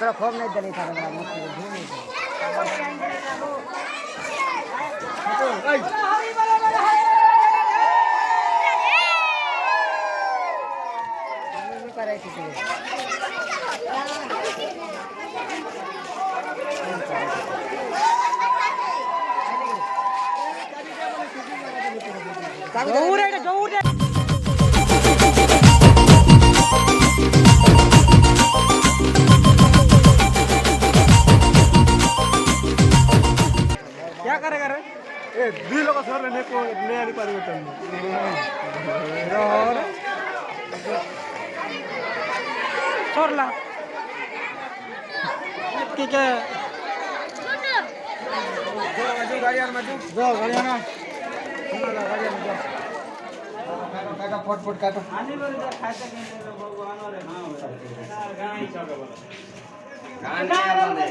हमारा खौफ नहीं दली था हमारा मुझे घूम नहीं करे किसी जरूर है जरूर है क्या करेगा रे ए दुई लोग सर ने को ले आनी परिवर्तन और सरला ठीक है जो गाड़ी में जो गाड़ी ना गाड़ी में काका फट फट काटो आनी बोले खाते के भगवान रे हां गाड़ी सब बोले गाड़ी बंदे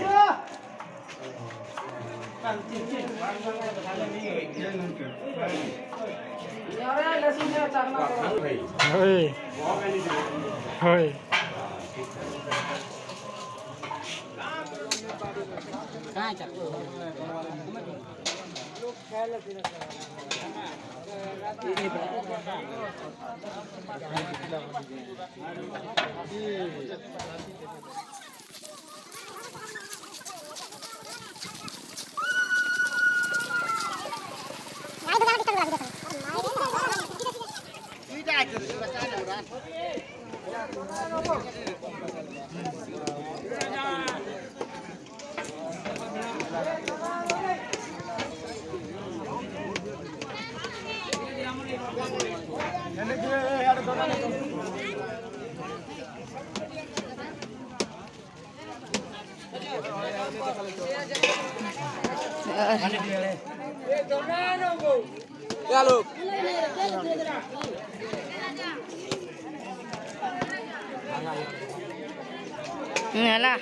Nela.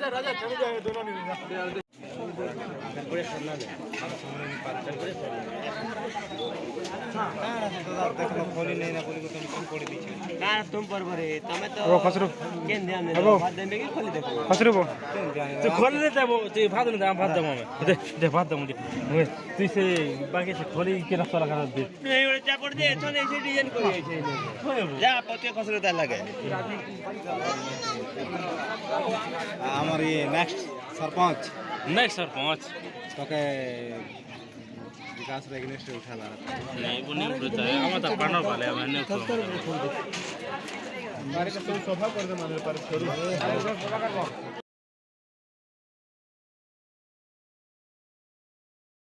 राजा चले जाए दोनों ने করে সরনা দে আর সামনে নি পার করে সরনা হ্যাঁ দেখো খোলি নেই না বলি তুমি কোন করে দিছি না তুমি পরবরে তুমি তো ও খসরু কেন ধ্যান দে ভাত দেবে কি খোলি দেখো খসরু বো তুই খোলি দে দেবো তুই ভাত না ভাত দেবো আমি দে ভাত দেবো তুই সে বাকি সে খোলি কি রাস্তা লাগা দে এই ওরে চাপড় দে চলে এসে ডিজাইন করে আছে যা পতে খসরু তা লাগে আমার এই নেক্সট सरपंच तो के विकास रेगनेस्ट उठा ला नहीं वो नहीं उठता है हम तो पार्टनर वाले हैं मैंने हमारे का तो सोफा कर दे माने पर छोड़ी